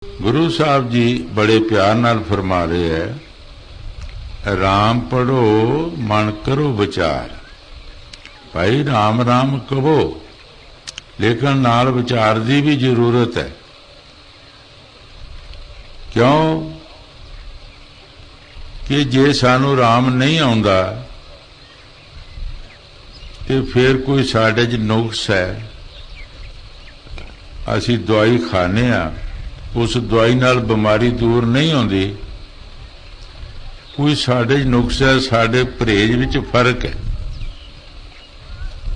गुरु साहब जी बड़े प्यार नाल फरमा रहे है, राम पढ़ो मन करो विचार। भाई राम राम कहो, लेकिन नाल विचार की भी जरूरत है। क्यों कि जे सानू राम नहीं आउंदा ते फिर कोई साडे च नुक्स है, असी दवाई खाने आ, उस दवाई नाल बीमारी दूर नहीं आउंदी। कोई साडे च नुक्स है, साडे परहेज विच फर्क है।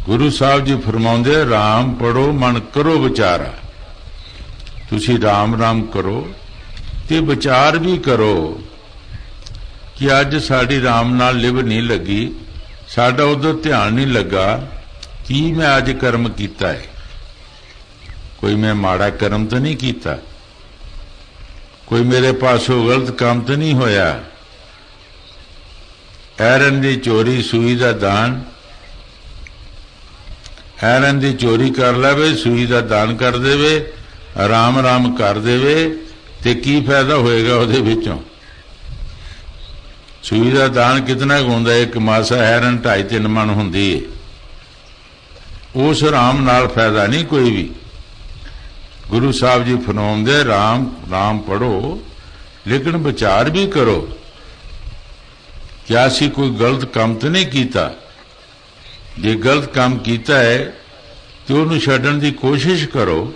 गुरु साहब जी फरमाउंदे राम पढ़ो मन करो विचारा। तुसी राम राम करो ते विचार भी करो कि अज साडी राम नाल लिव नहीं लगी, साडा उधर ध्यान नहीं लगा कि मैं अज कर्म कीता है। कोई मैं माड़ा कर्म तो नहीं कीता, कोई मेरे पासों गलत काम तो नहीं होया। ऐरन दी चोरी सूई दा दान, ऐरन दी चोरी कर लवे सूई दा दान कर देवे, राम राम कर देवे ते की फायदा होएगा उहदे विचों। सूई दा दान कितना होंदा है? एक मासा हैरन 2.5-3 मन हुंदी है। उस राम नाल फायदा नहीं कोई भी। गुरु साहब जी फरमाउंदे राम राम पढ़ो लेकिन विचार भी करो, क्या असी कोई गलत काम तो नहीं कीता। जे गलत काम कीता है तो उन्हें छड्डण दी कोशिश करो।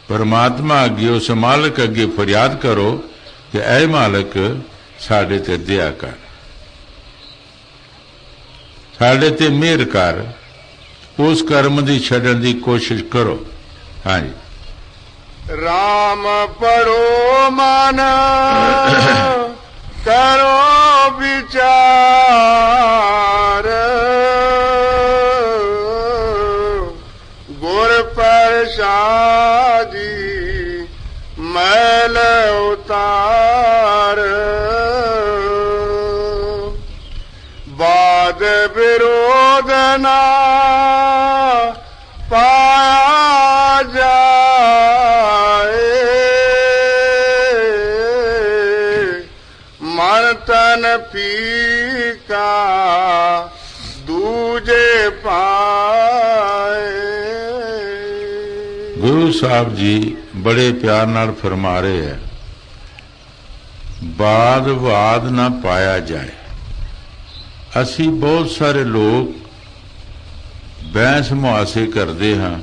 परमात्मा अगे उस मालिक अगे फरियाद करो कि ऐ मालिक साडे ते दया कर, साडे ते मेहर कर, उस कर्म दी छड्डण दी कोशिश करो। हाँ जी। राम पढ़ो मन करो विचार, गुर प्रसादी मैल उतार, वाद विरोध ना पाया जाए, मन तन फीका दूजे पाए। गुरु साहब जी बड़े प्यार नाल फरमा रहे हैं, वाद वाद ना पाया जाए। असी बहुत सारे लोग बहस मुहासे करते हाँ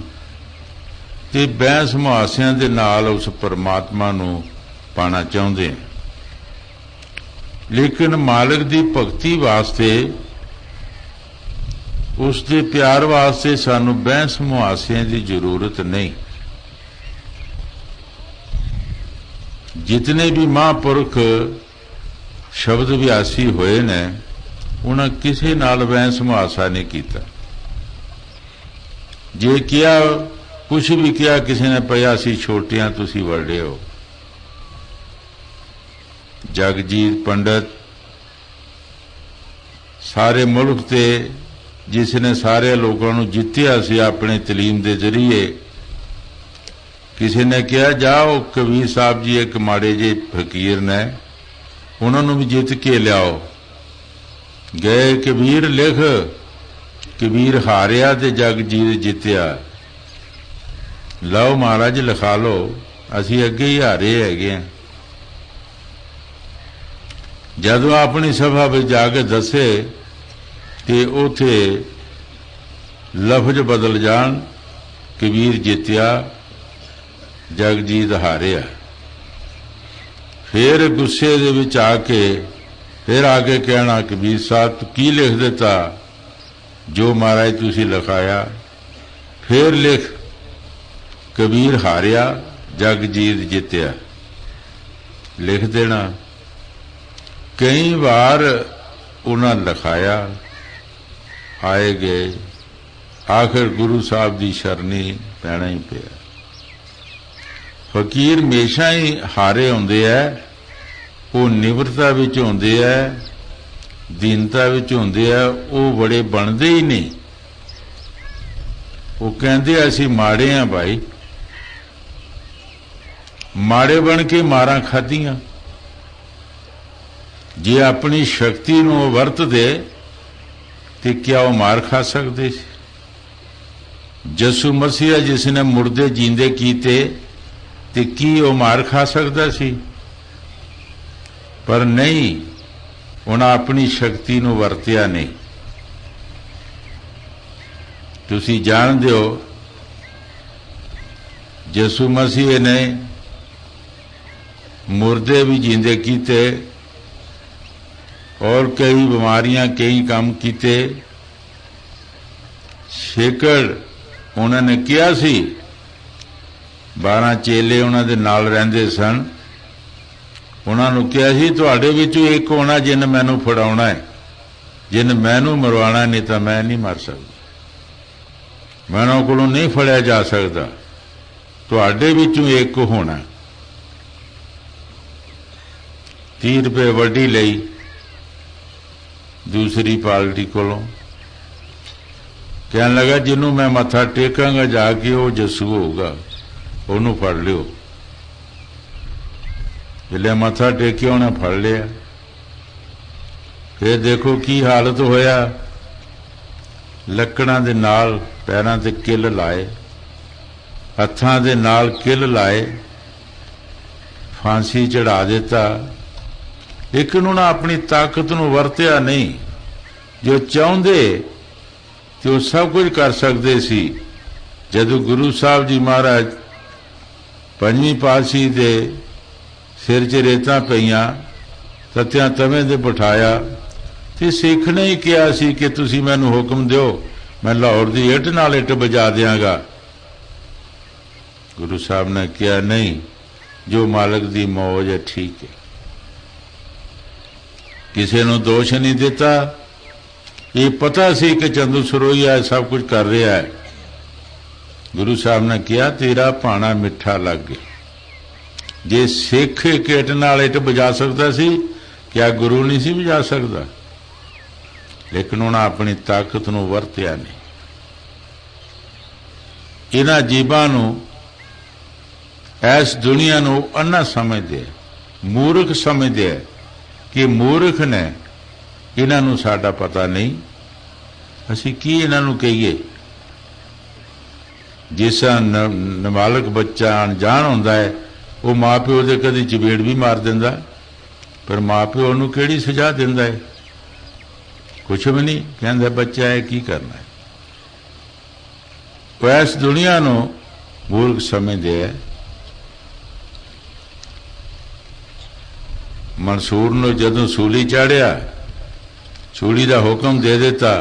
ते बहस मुहासियां दे नाल उस परमात्मा नूं पाना चाहुंदे हैं, लेकिन मालिक दी भगती वास्ते, उसके प्यार वास्ते सानू बहस मुहासियां दी जरूरत नहीं। जितने भी महापुरख शब्द व्यासी होए ने, उन्हें किसी नाल बहस मुहासा नहीं कीता। जे किया कुछ भी किया किसी ने पिया सी छोटियां तुसी वड्डे हो। जगजीत पंडित सारे मुल्क ते जिसने सारे लोगों को जित्या सी अपने तलीम के जरिए, किसी ने कहा जाओ कबीर साहब जी एक माड़े जे फकीर ने, उन्होंने भी जित के लियाओ। गए कबीर लिख, कबीर हारिया ते जगजीत जित्या। लो महाराज लिखा लो, असी अगे ही हारे है। जदों अपनी सभा में जाके दसे ते उथे लफज बदल जान, कबीर जित्या जगजीत हारिया। फिर गुस्से दे विच आके फिर आगे कहना कबीर साहब की लिख देता जो महाराज तुसी लिखाया। फिर लिख कबीर हारिया जगजीत जित्या, लिख देना। कई बार उन्हें लिखाया, आए गए, आखिर गुरु साहब की शरणी पैना ही पिया। फकीर हमेशा ही हारे होंदे है, वो निवरता विच होंदे है, दीनता विच होंदे है, वो बड़े बनते ही नहीं। वो कहते असी माड़े हैं भाई, माड़े बन के मारां खाधियां। जे अपनी शक्ति नूं वरत दे तो क्या वो मार खा सकते? यसू मसीह जिसने मुर्दे जींदे कीते ते की वो मार खा सकता सी? पर नहीं, उन्हें अपनी शक्ति नूं वरतिया नहीं। तुसी जानदे हो यसू मसीह ने मुर्दे भी जींदे कीते और कई बीमारियां कई काम कीते। छेकड़ उन्होंने किया सी, 12 चेले उन्होंने नाल रहिंदे सन। उन्होंने कहा सी तुहाडे विचों एक होना जिन मैनू फड़ाउणा है, जिन मैनू मरवाना, नहीं तो मैं नहीं मर सकता, मैनों कोलों नहीं फड़िया जा सकता, तुहाडे विचों एक होना। 30 रुपए वड्डी लई दूसरी पार्टी कोलों, कहने लगा जिन्हों मैं मत्था टेकांगा जाके वो यसू होगा, उन्होंने फड़ लियो। जिले मत्था टेकिया उन्हें फड़ लिया। फिर देखो की हालत होया, लकड़ां दे नाल पैरां ते किल लाए, हत्थां दे नाल किल लाए, फांसी चढ़ा दिता। लेकिन उन्हें अपनी ताकत नूं वरतिया नहीं। जो चाहुंदे तो सब कुछ कर सकते सी। जदों गुरु साहब जी महाराज 5वीं पातशाही दे सिर च रेतां पईयां, तत्यां तवें दे बिठाया ते सिख ने ही कहा सी कि तुसीं मैनूं हुक्म दिओ, मैं लाहौर दी इट नाल इट बजा दियांगा। गुरु साहब ने कहा नहीं, जो मालिक दी मौज है ठीक है। किसी नूं दोष नहीं दिता। ये पता सी कि चंदू सरोईया सब कुछ कर रहा है। गुरु साहब ने कहा तेरा भाना मिठा लग गया। जे सिख एक इट नाल इट बजा सकता सी, क्या गुरु नहीं सी बजा सकता? लेकिन उन्हें अपनी ताकत नूं वरतिया नहीं। इन्हां जीवां नूं इस दुनिया नूं अन्ना समझदे, मूर्ख समझदे कि मूर्ख ने, इन्हां नूं साडा पता नहीं, असीं की इन्हां नूं कहीए। जिस नाबालग बच्चा अनजान होंदा है, वो माँ प्यो दे कदी चपेड़ भी मार दिंदा, पर माँ प्यो उहनूं किहड़ी सज़ा दिंदा है? कुछ भी नहीं, कहंदा बच्चा है की करना है। वो इस दुनिया नूं मूर्ख समझदे है। मंसूर ने जदों सूली चाढ़िया, सूली का हुक्म दे दिता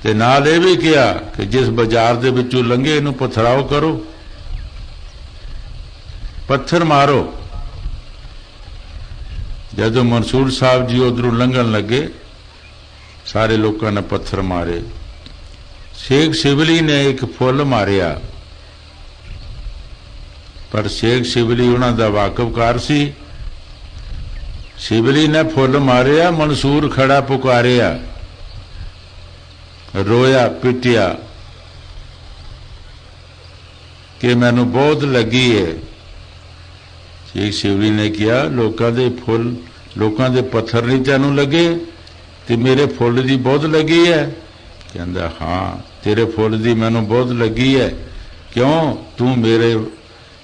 ते नाल ये भी कहा कि जिस बाजार दे विचों लंघे इनू पथराओ करो, पत्थर मारो। जदों मंसूर साहब जी उधरों लंघन लगे, सारे लोगों ने पत्थर मारे। शेख शिवली ने एक फुल मारिया, पर शेख शिवली उन्हां दा वाकफकार सी। शिवली ने फुल मारिया, मंसूर खड़ा पुकारिया, रोया पिटिया कि मैनू बहुत लगी है। शेख शिवली ने कहा लोगों के फुल, लोगों के पत्थर नहीं तेनू लगे, ते मेरे फुल की बहुत लगी है? कहंदा हाँ, तेरे फुल की मैनू बहुत लगी है। क्यों? तू मेरे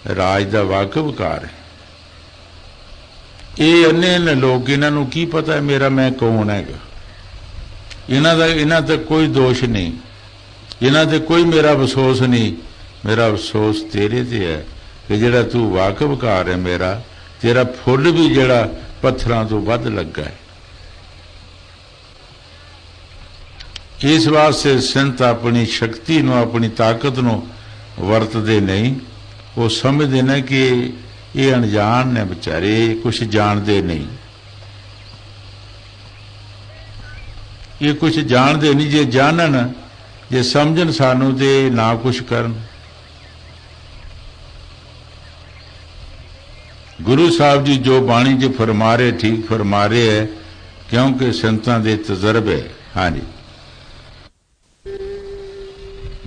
राज का वाकफकार है। ये अन्ने लोग, इन्हों की पता है मेरा मैं कौन है? इन्हों तक कोई दोष नहीं, इन्हों ते कोई मेरा अफसोस नहीं। मेरा अफसोस तेरे ते है कि जिहड़ा तू वाकफकार है मेरा, तेरा फुल भी जिहड़ा पत्थरां तो वध लगा है। इस वास्ते संत अपनी शक्ति नूं, अपनी ताकत नूं वरतदे नहीं। वो समझते हैं कि ये अनजान ने बेचारे, कुछ जानते नहीं। ये कुछ जानते नहीं, जे जानन, जे समझन सानू ते ना कुछ करन। गुरु साहब जी जो बाणी च फरमा रहे ठीक फरमा रहे है, क्योंकि संतां दे तजर्बे। हाँ जी,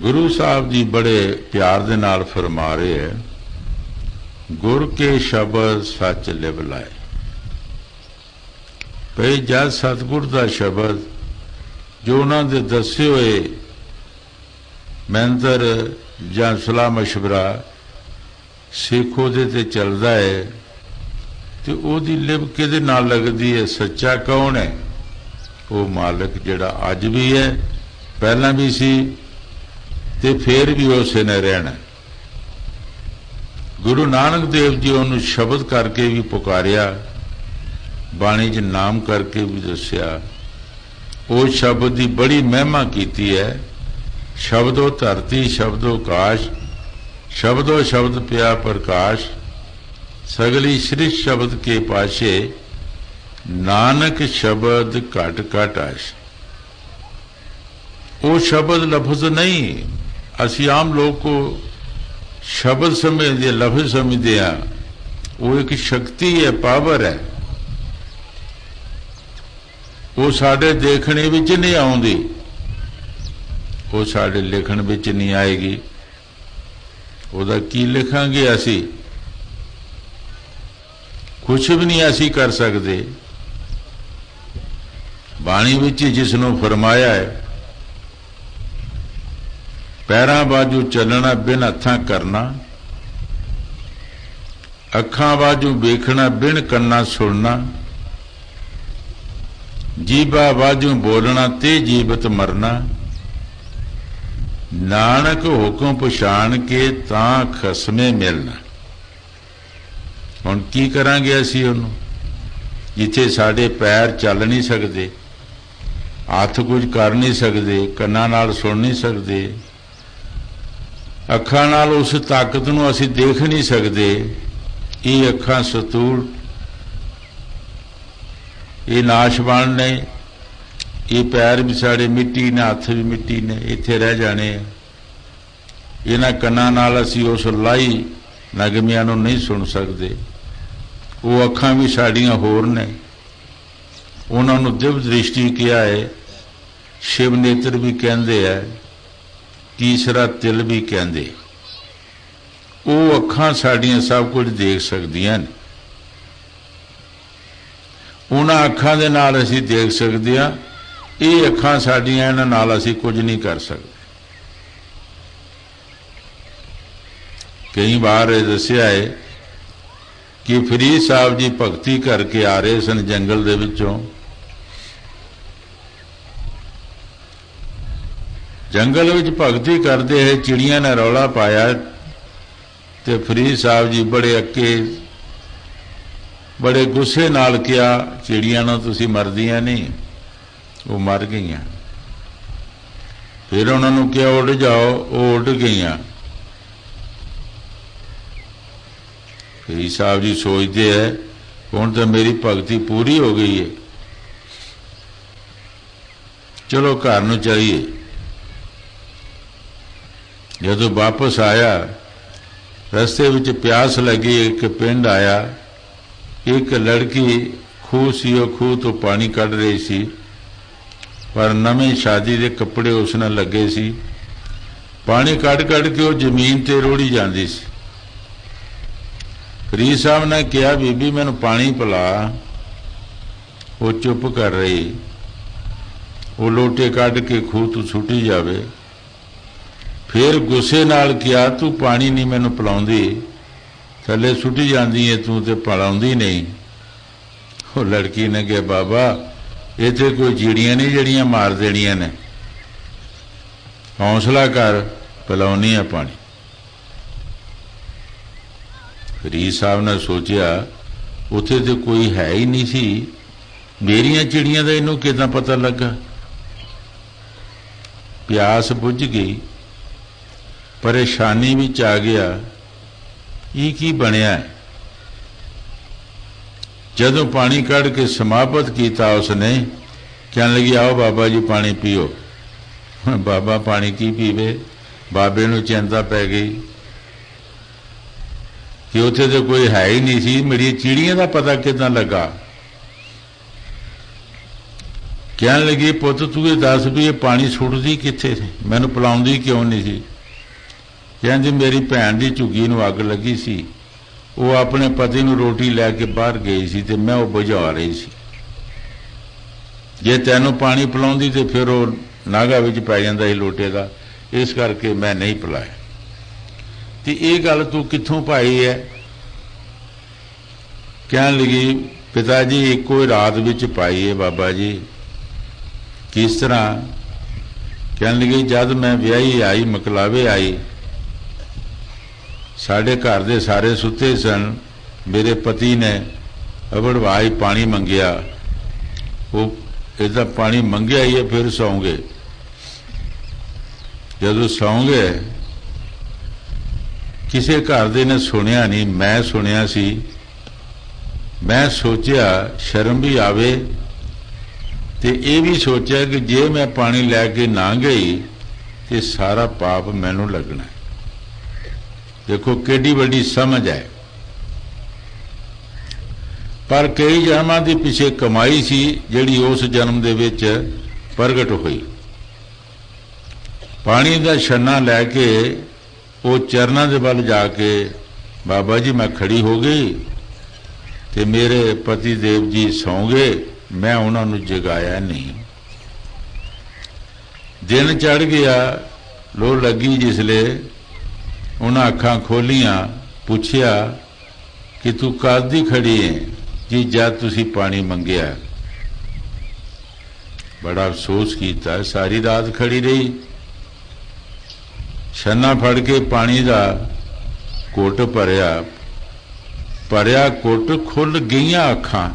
गुरु साहब जी बड़े प्यार दे नाल फरमा रहे है। 'गुरु साहब जी बड़े प्यार दे नाल फरमा रहे है, क्योंकि संतां दे तजर्बे। हाँ जी, 'गुरु साहब जी बड़े प्यार दे नाल फरमा रहे है, क्योंकि संतां दे तजर्बे। 'गुरु साहब जी बड़े प्यार दे नाल फरमा रहे है, गुर के शब्द सच लिव लाए। भई जद सतगुर का शब्द जो उन्होंने दसे हुए मंत्र ਜਾਂ सलाह मशवरा सिख ਉਹਦੇ ਤੇ ਚੱਲਦਾ ਹੈ ਤੇ ਉਹਦੀ ਲਿਵ ਕਿਹਦੇ ਨਾਲ लगती है? सच्चा कौन है? वो मालिक जिहड़ा अज भी है, पहला भी सी ते फिर भी उसे ने रहना। गुरु नानक देव जी उन्होंने शब्द करके भी पुकारिया, बाणी च नाम करके भी दसिया। उस शब्द की बड़ी महिमा की है। शब्दों धरती शब्दों काश, शब्दों शब्द पिया प्रकाश, सगली सृष्टि शब्द के पाशे, नानक शब्द घट घट आश। वो शब्द लफ्ज नहीं, असी आम लोग को शब्द समझते, लफ्ज समझते हैं। वो एक शक्ति है, पावर है। वो साडे देखने विच नहीं आउंदी, वो साडे लिखण विच नहीं आएगी। ਉਹਦਾ ਕੀ ਲਿਖਾਂਗੇ ਅਸੀਂ? कुछ भी नहीं असी कर सकते। बाणी विच जिसनों फरमाया है, पैरां बाजू चलना बिन हत्थां करना, अखां बाजू वेखना बिन कन्ना सुनना, जीबा बाजू बोलना ते जीवत मरना, नानक हुक्म पछाण के तां खसमे मिलना। हुण की करांगे असीं उहनूं? जिथे साडे पैर चल नहीं सकते, हथ कुछ कर नहीं सकते, कन्नां नाल सुन नहीं सकते, अखां नाल उस ताकत नूं असीं देख नहीं सकते। ये अखां सतूल, ये नाशवान ने, ये पैर भी साडे मिट्टी ने, हथ भी मिट्टी ने, इत्थे रह जाने। इन्हां कन्नां नाल असीं उस लाही नगमियां नूं नहीं सुन सकते। वो अखां भी साड़ियां होर ने, उन्होंने दिव्य दृष्टि किया है, शिव नेत्र भी कहते हैं, तीसरा तिल भी कहते। वो अखां साड़ियां सब कुछ देख सकदियां ने। उन्हां अखां दे नाल असीं देख सकते हैं, ये अखां साड़ियां इन्हां नाल असीं कुछ नहीं कर सकते। कई बार ये दस्सिया है कि फरीद साहब जी भगती करके आ रहे सन जंगल दे विचों। जंगल विच भगती करते है, चिड़ियां ने रौला पाया ते फरीद साहब जी बड़े अक्के, बड़े गुस्से नाल किया, चिड़ियां नूं तुसीं मरदियां नहीं। वो मर गईयां। फिर उन्होंने कहा उड़ जाओ, वो उड़ गईयां। फरीद साहब जी सोचते हैं हुण तो मेरी भगती पूरी हो गई है, चलो घर नूं चलीए। जदों वापस आया, रस्ते विच प्यास लगी, एक पिंड आया। एक लड़की खूह सी, वो खूह तो पानी कढ़ रही सी, पर नवे शादी के कपड़े उसने लगे सी। पानी कढ़ कढ़ के वो जमीन ते रोड़ी जाती सी। फरीद साहब ने कहा, बीबी मैनू पानी पिला। वो चुप कर रही। वो लोटे कढ़ के खूह तू सुटी जावे। फिर गुस्से नाल कहा, तू पानी नहीं मैनू पिलाउंदी, थले सुटी जाती है, तू तो पिलाउंदी नहीं। वो लड़की ने कहा, बाबा इत्थे कोई चिड़ियां नहीं जड़ियां मार देनियां ने, हौसला कर, पिलाउनी है पानी। फरीद साहब ने सोचा उत्थे तो कोई है ही नहीं सी, मेरियां चिड़ियां दा इनू किदां पता लगा। प्यास बुझ गई, परेशानी विच आ गया, ये की बनया। जदों पानी कढ़ के समाप्त किया, उसने कहने लगी, आओ बाबा जी पानी पीओ। बाबा पानी की पीवे? बाबे नूं चिंता पै गई कि उत्थे तो कोई है ही नहीं सी, मेरी चिड़ियां का पता किदां लगा। कहने लगी, पुत तू ये दस भी ये पानी सुटदी कित्थे सी, मैनू पिलाउंदी क्यों नहीं सी? कहंदी मेरी भैन की झुग्गी नूं अग लगी सी, वो अपने पति नूं रोटी लैके बाहर गई सी ते मैं वो बुझा रही सी। जे तैनूं पानी पिलाउंदी ते फिर वो नागा विच पै जांदा सी लोटे दा, इस करके मैं नहीं पिलाया। ते ये गल तूं कित्थों पाई है? कहण लगी पिता जी इक्को ही रात विच पाई है बाबा जी। किस तरह? कहण लगी जद मैं विआही आई मकलावे आई, साढ़े घर दे सारे सुते सन, मेरे पति ने अबड़वाई पानी मंगिया, वो इहदा पानी मंगिया ही है, फिर सौ गए। जदों सौ गए किसी घर दे ने सुनिया नहीं, मैं सुनिया सी। मैं सोचा शर्म भी आवे ते ये भी सोचा कि जे मैं पानी लैके ना गई तो सारा पाप मैनू लगना। देखो केडी बड़ी समझ है। पर कई जन्मां दे पिछे कमाई सी जिहड़ी उस जन्म दे विच प्रगट हुई। पानी दा छन्ना लैके वो चरनां दे वल जाके बाबा जी मैं खड़ी हो गई ते मेरे पति देव जी सौ गए, मैं उन्होंने जगाया नहीं। दिन चढ़ गया, लो लगी जिसले उन्हें अखां खोलियां, पूछया कि तू कद खड़ी है? जी जद तुसी पानी मंगिया। बड़ा अफसोस किया, सारी रात खड़ी रही। छन्ना फड़ के पानी का घुट भरिया, भरिया घुट खुल गईयां अखां।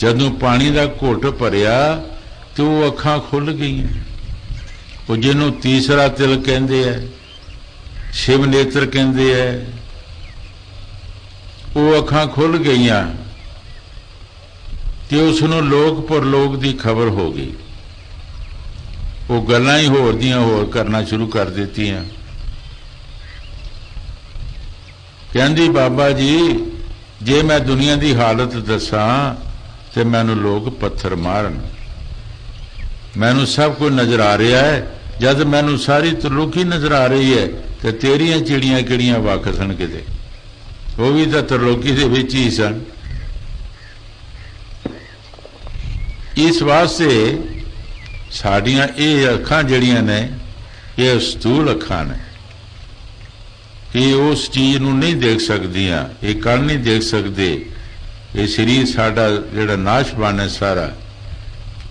जदों पानी का घुट भरिया तो वो अखां खुल गई। वो जिन्हों तीसरा तिल कहते हैं, शिव नेत्र कहते हैं, वो अखां खुल गई तो उसनों लोक परलोक की खबर हो गई। वो गल्लां ही होर दियां होर करना शुरू कर देती। कहंदी बाबा जी जे मैं दुनिया की हालत दसा तो मैनू लोग पत्थर मारन। मैनू सब कुछ नज़र आ रहा है, जब मैनू सारी त्रिलोकी नज़र आ रही है तो तेरियां चिड़ियां किड़ियां वख सन किते, वो भी तो त्रिलोकी दे विच ही सन। इस वास्ते साड़ियां ये अखां जड़ियां ने ये स्थूल अखां ने, कि उस चीज़ नूं नहीं देख सकदियां, ये कण नहीं देख सकते। ये शरीर साडा जिहड़ा नाशवान है सारा,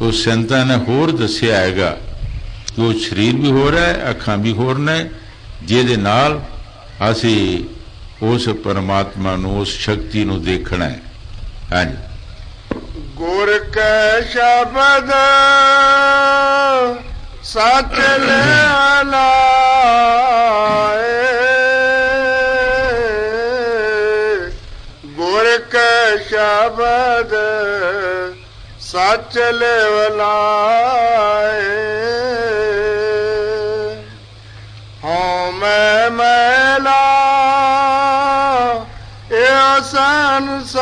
उस संतां ने होर दस्सिया हैगा कि वो शरीर भी हो रहा है, अखां भी होर ने, जिहदे नाल असीं उस परमात्मा नूं, उस शक्ति नूं देखना है। हाँ जी। गुर कै शब्द सच लाए, गुर कै शब्द सच लाए। हाँ मैं मैला ये संसार,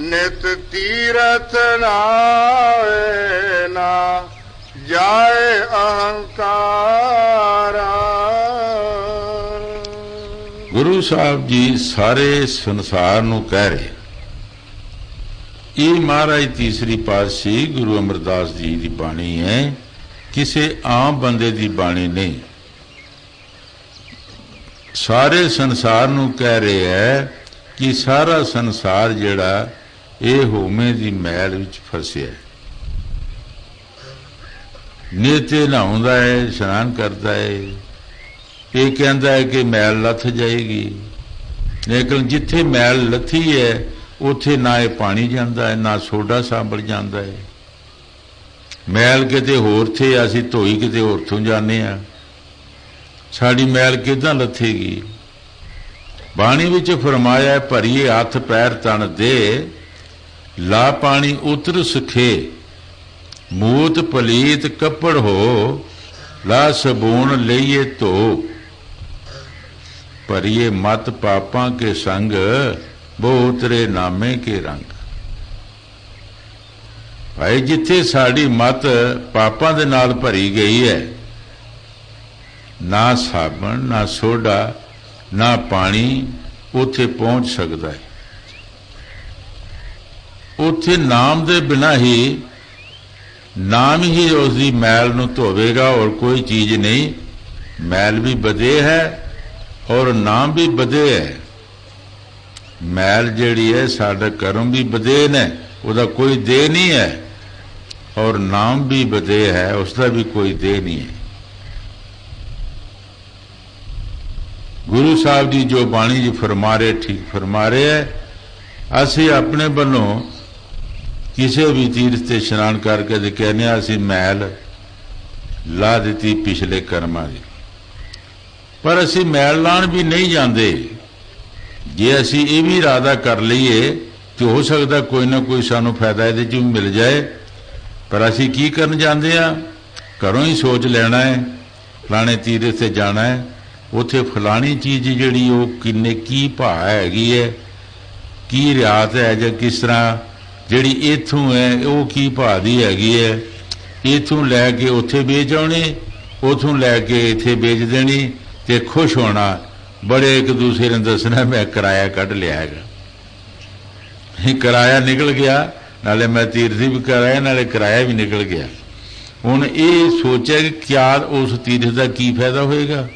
नित तीरथ नावे ना जाए अहंकार। गुरु साहब जी सारे संसार नूं कह रहे। ये महाराज तीसरी पातशाही गुरु अमरदास जी की बाणी है, किसी आम बंदे की बाणी नहीं। सारे संसार नूं कह रहे है कि सारा संसार जिहड़ा ये होमे की मैल विच फसिया है। नेते नहाउंदा है, स्नान करता है, ये कहता है कि मैल लथ जाएगी, लेकिन जिथे मैल लथी है उथे ना ये पानी जाता है, ना सोडा सांभल जाता है। मैल किते होर थे, असीं धोई किते होर थों जाने आ, साड़ी मैल किदां लथेगी। बाणी विच फरमाया है, भरीए हथ पैर तन दे, ला पानी उतर सुखे, मूत पलीत कपड़ हो, ला सबून लईए धो, भरीए मत पापां के संग, वो उतरे नामे के रंग। ਭਾਈ ਜਿੱਥੇ ਸਾਡੀ ਮੱਤ ਪਾਪਾਂ ਦੇ ਨਾਲ ਭਰੀ ਗਈ ਹੈ, ਨਾ ਸਾਬਣ, ਨਾ ਸੋਡਾ, ਨਾ ਪਾਣੀ ਉੱਥੇ ਪਹੁੰਚ ਸਕਦਾ ਹੈ। ਉੱਥੇ ਨਾਮ ਦੇ ਬਿਨਾਂ ਹੀ, ਨਾਮ ਹੀ ਉਸ ਦੀ ਮੈਲ ਨੂੰ ਧੋਵੇਗਾ, ਔਰ ਕੋਈ ਚੀਜ਼ ਨਹੀਂ। ਮੈਲ ਵੀ ਬਦੇ ਹੈ ਔਰ ਨਾਮ ਵੀ ਬਦੇ ਹੈ। ਮੈਲ ਜਿਹੜੀ ਹੈ ਸਾਡਾ ਕਰਮ ਵੀ ਬਦੇ ਨੇ, ਉਹਦਾ ਕੋਈ ਦੇ ਨਹੀਂ ਹੈ, ਔਰ ਨਾਮ ਵੀ ਬਦੇ ਹੈ, ਉਸਦਾ ਵੀ ਕੋਈ ਦੇ ਨਹੀਂ ਹੈ। ਗੁਰੂ ਸਾਹਿਬ ਜੀ ਜੋ ਬਾਣੀ ਜੀ ਫਰਮਾ ਰਹੇ, ਠੀਕ ਫਰਮਾ ਰਹੇ ਹੈ। ਅਸੀਂ ਆਪਣੇ ਵੱਲੋਂ ਕਿਸੇ ਵੀ ਤੀਰਥ ਤੇ ਇਸ਼ਨਾਨ ਕਰਕੇ ਤੇ ਕਹਿੰਦੇ ਹਾਂ ਅਸੀਂ ਮੈਲ ਲਾ ਦਿੱਤੀ ਪਿਛਲੇ ਕਰਮਾਂ ਦੀ, ਪਰ ਅਸੀਂ ਮੈਲ ਲਾਣ ਵੀ ਨਹੀਂ ਜਾਂਦੇ। ਜੇ ਅਸੀਂ ਇਹ ਵੀ ਇਰਾਦਾ ਕਰ ਲਈਏ ਤੇ ਹੋ ਸਕਦਾ ਕੋਈ ਨਾ ਕੋਈ ਸਾਨੂੰ ਫਾਇਦਾ ਇਹਦੇ 'ਚ ਵੀ ਮਿਲ ਜਾਏ, ਪਰ ਅਸੀਂ ਕੀ ਕਰਨ ਜਾਂਦੇ ਆ? ਘਰੋਂ ਹੀ ਸੋਚ ਲੈਣਾ ਹੈ ਫਲਾਣੇ ਤੀਰਥ ਤੇ ਜਾਣਾ ਹੈ, ਉੱਥੇ ਫਲਾਣੀ ਚੀਜ਼ ਜਿਹੜੀ ਉਹ ਕਿੰਨੇ ਕੀ ਭਾਅ ਹੈਗੀ ਹੈ, ਕੀ ਰਿਆਤ ਹੈ, ਜਾਂ ਕਿਸ ਤਰ੍ਹਾਂ ਜਿਹੜੀ ਇੱਥੋਂ ਹੈ ਉਹ ਕੀ ਭਾਅ ਦੀ ਹੈਗੀ ਹੈ। ਇੱਥੋਂ ਲੈ ਕੇ ਉੱਥੇ ਵੇਚ ਆਉਣੀ, ਉੱਥੋਂ ਲੈ ਕੇ ਇੱਥੇ ਵੇਚ ਦੇਣੀ ਤੇ ਖੁਸ਼ ਹੋਣਾ। ਬੜੇ ਇੱਕ ਦੂਸਰੇ ਨੂੰ ਦੱਸਣਾ ਮੈਂ ਕਿਰਾਇਆ ਕੱਢ ਲਿਆ ਹੈਗਾ, ਕਿਰਾਇਆ ਨਿਕਲ ਗਿਆ, ਨਾਲੇ ਮੈਂ ਤੀਰਥੀ ਵੀ ਕਰਾਇਆ, ਨਾਲੇ ਕਿਰਾਇਆ ਵੀ ਨਿਕਲ ਗਿਆ। ਹੁਣ ਇਹ ਸੋਚਿਆ ਕਿ ਕਿਆ ਉਸ ਤੀਰਥ ਦਾ ਕੀ ਫਾਇਦਾ ਹੋਏਗਾ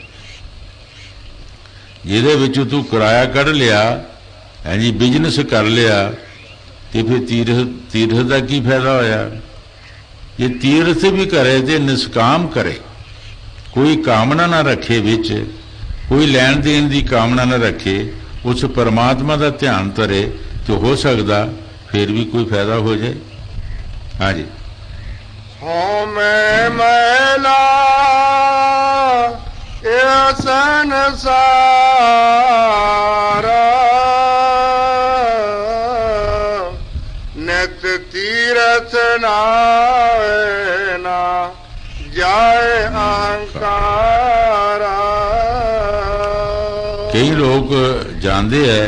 ਜਿਹਦੇ ਵਿੱਚ ਤੂੰ ਕਿਰਾਇਆ ਕੱਢ ਲਿਆ, ਹਾਂਜੀ ਬਿਜ਼ਨਸ ਕਰ ਲਿਆ, ਤੇ ਫਿਰ ਤੀਰਥ ਦਾ ਕੀ ਫਾਇਦਾ ਹੋਇਆ? ਜੇ ਤੀਰਥ ਵੀ ਕਰੇ ਤੇ ਨਿਸ਼ਕਾਮ ਕਰੇ, ਕੋਈ ਕਾਮਨਾ ਨਾ ਰੱਖੇ, ਵਿੱਚ ਕੋਈ ਲੈਣ ਦੇਣ ਦੀ ਕਾਮਨਾ ਨਾ ਰੱਖੇ, ਉਸ ਪਰਮਾਤਮਾ ਦਾ ਧਿਆਨ ਧਰੇ, ਤੇ ਹੋ ਸਕਦਾ ਫਿਰ ਵੀ ਕੋਈ ਫਾਇਦਾ ਹੋ ਜਾਏ। ਹਾਂਜੀ। ਹਉ ਮੈਂ ਮੈਲਾ ਇਹ ਸੰਸਾਰ ਨਿਤ ਤੀਰਥ ਨਾਏ ਨਾ ਜਾਏ ਅਹੰਕਾਰਾ। ਕਈ ਲੋਕ ਜਾਂਦੇ ਹੈ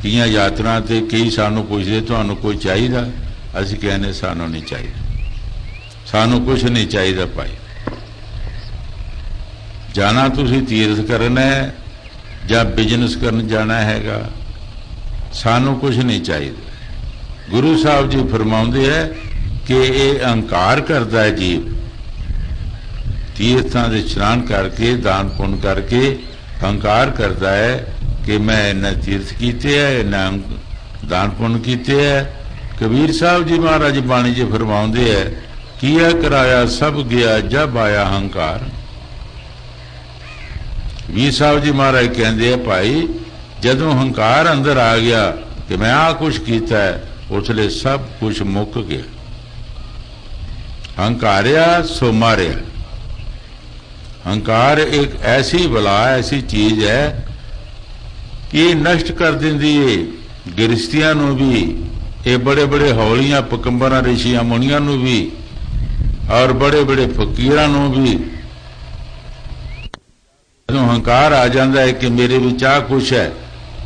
ਕਈਆਂ ਯਾਤਰਾ ਤੇ, ਕਈ ਸਾਨੂੰ ਪੁੱਛਦੇ ਤੁਹਾਨੂੰ ਕੋਈ ਚਾਹੀਦਾ? ਅਸੀਂ ਕਹਿੰਦੇ ਸਾਨੂੰ ਨਹੀਂ ਚਾਹੀਦਾ, ਸਾਨੂੰ ਕੁਛ ਨਹੀਂ ਚਾਹੀਦਾ ਭਾਈ। ਜਾਣਾ ਤੁਸੀਂ ਤੀਰਥ ਕਰਨਾ ਹੈ ਜਾਂ ਬਿਜ਼ਨਸ ਕਰਨ ਜਾਣਾ ਹੈਗਾ, ਸਾਨੂੰ ਕੁਛ ਨਹੀਂ ਚਾਹੀਦਾ। ਗੁਰੂ ਸਾਹਿਬ ਜੀ ਫਰਮਾਉਂਦੇ ਹੈ ਕਿ ਇਹ ਅਹੰਕਾਰ ਕਰਦਾ ਹੈ ਜੀਵ, ਤੀਰਥਾਂ ਦੇ ਇਸ਼ਨਾਨ ਕਰਕੇ, ਦਾਨ ਪੁੰਨ ਕਰਕੇ ਅਹੰਕਾਰ ਕਰਦਾ ਹੈ ਕਿ ਮੈਂ ਇਹਨਾਂ ਤੀਰਥ ਕੀਤੇ ਹੈ, ਇਹਨਾਂ ਦਾਨ ਪੁੰਨ ਕੀਤੇ ਹੈ। ਕਬੀਰ ਸਾਹਿਬ ਜੀ ਮਹਾਰਾਜ ਬਾਣੀ 'ਚ ਫਰਮਾਉਂਦੇ ਹੈ ਕੀਆ ਕਰਾਇਆ ਸਭ ਗਿਆ ਜਬ ਆਇਆ ਹੰਕਾਰ। ਵੀਰ ਸਾਹਿਬ ਜੀ ਮਹਾਰਾਜ ਕਹਿੰਦੇ ਆ ਭਾਈ ਜਦੋਂ ਹੰਕਾਰ ਅੰਦਰ ਆ ਗਿਆ ਕਿ ਮੈਂ ਆਹ ਕੁਛ ਕੀਤਾ ਹੈ, ਉਸ ਲਈ ਸਭ ਕੁਛ ਮੁੱਕ ਗਿਆ। ਹੰਕਾਰਿਆ ਸੋ ਮਾਰਿਆ। ਹੰਕਾਰ ਇੱਕ ਐਸੀ ਬਲਾ, ਐਸੀ ਚੀਜ਼ ਹੈ ਕਿ ਨਸ਼ਟ ਕਰ ਦਿੰਦੀ ਹੈ ਗ੍ਰਸਤੀਆਂ ਨੂੰ ਵੀ, ਇਹ ਬੜੇ ਬੜੇ ਹੌਲੀਆਂ ਪਕੰਬਰਾਂ ਰਿਸ਼ੀਆਂ ਮੁਨੀਆਂ ਨੂੰ ਵੀ, ਔਰ ਬੜੇ ਬੜੇ ਫਕੀਰਾਂ ਨੂੰ ਵੀ। ਜਦੋਂ ਹੰਕਾਰ ਆ ਜਾਂਦਾ ਹੈ ਕਿ ਮੇਰੇ ਵਿੱਚ ਆ ਕੁਛ ਹੈ,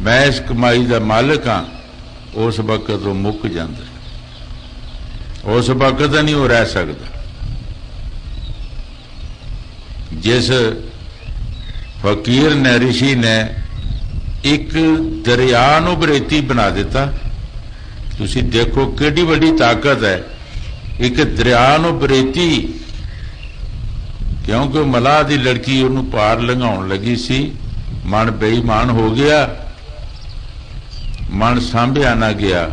ਮੈਂ ਇਸ ਕਮਾਈ ਦਾ ਮਾਲਕ ਹਾਂ, ਉਸ ਵਕਤ ਉਹ ਮੁੱਕ ਜਾਂਦਾ, ਉਸ ਵਕਤ ਨਹੀਂ ਉਹ ਰਹਿ ਸਕਦਾ। ਜਿਸ ਫਕੀਰ ਨੇ, ਰਿਸ਼ੀ ਨੇ ਇੱਕ ਦਰਿਆ ਨੂੰ ਬਰੇਤੀ ਬਣਾ ਦਿੱਤਾ। ਤੁਸੀਂ ਦੇਖੋ ਕਿੰਨੀ ਵੱਡੀ ਤਾਕਤ ਹੈ, ਇੱਕ ਦਰਿਆ ਨੂੰ ਬਰੇਤੀ, ਕਿਉਂਕਿ ਮਲਾਹ ਦੀ ਲੜਕੀ ਉਹਨੂੰ ਪਾਰ ਲੰਘਾਉਣ ਲੱਗੀ ਸੀ, ਮਨ ਬੇਈਮਾਨ ਹੋ ਗਿਆ, ਮਨ ਸਾਂਭਿਆ ਨਾ ਗਿਆ।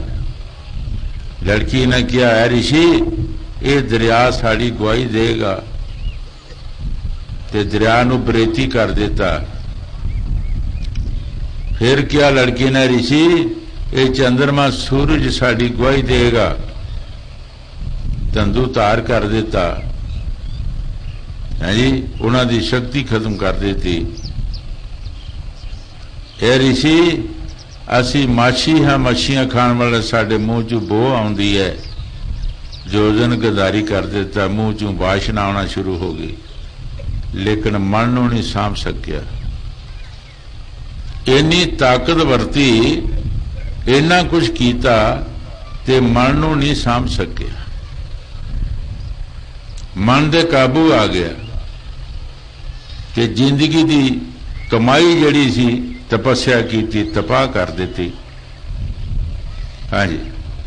ਲੜਕੀ ਨੇ ਕਿਹਾ ਐ ਰਿਸ਼ੀ ਇਹ ਦਰਿਆ ਸਾਡੀ ਗਵਾਹੀ ਦੇਗਾ, ਤੇ ਦਰਿਆ ਨੂੰ ਬਰੇਤੀ ਕਰ ਦਿੱਤਾ। ਫਿਰ ਕਿਹਾ ਲੜਕੀ ਨੇ ਰਿਸ਼ੀ ਇਹ ਚੰਦਰਮਾ ਸੂਰਜ ਸਾਡੀ ਗਵਾਹੀ ਦੇਗਾ, ਤੰਦੂ ਧਾਰ ਕਰ ਦਿੱਤਾ। ਹਾਂਜੀ, ਉਹਨਾਂ ਦੀ ਸ਼ਕਤੀ ਖਤਮ ਕਰ ਦਿੱਤੀ। ਇਹ ਰਿਸ਼ੀ ਅਸੀਂ ਮਾਛੀ ਹਾਂ, ਮੱਛੀਆਂ ਖਾਣ ਵਾਲੇ ਸਾਡੇ ਮੂੰਹ 'ਚ ਬੋ ਆਉਂਦੀ ਹੈ। ਜੋਜਨ ਗਦਾਰੀ ਕਰ ਦਿੱਤਾ, ਮੂੰਹ 'ਚੋਂ ਵਾਸ਼ਨਾ ਆਉਣਾ ਸ਼ੁਰੂ ਹੋ ਗਈ, ਲੇਕਿਨ ਮਨ ਨੂੰ ਨਹੀਂ ਸਾਂਭ ਸਕਿਆ। ਇੰਨੀ ਤਾਕਤ ਵਰਤੀ, ਇੰਨਾ ਕੁਛ ਕੀਤਾ ਤੇ ਮਨ ਨੂੰ ਨਹੀਂ ਸਾਂਭ ਸਕਿਆ। मन दे काबू आ गया कि जिंदगी दी कमाई जड़ी सी तपस्या की तबाह कर दी। हाँ जी।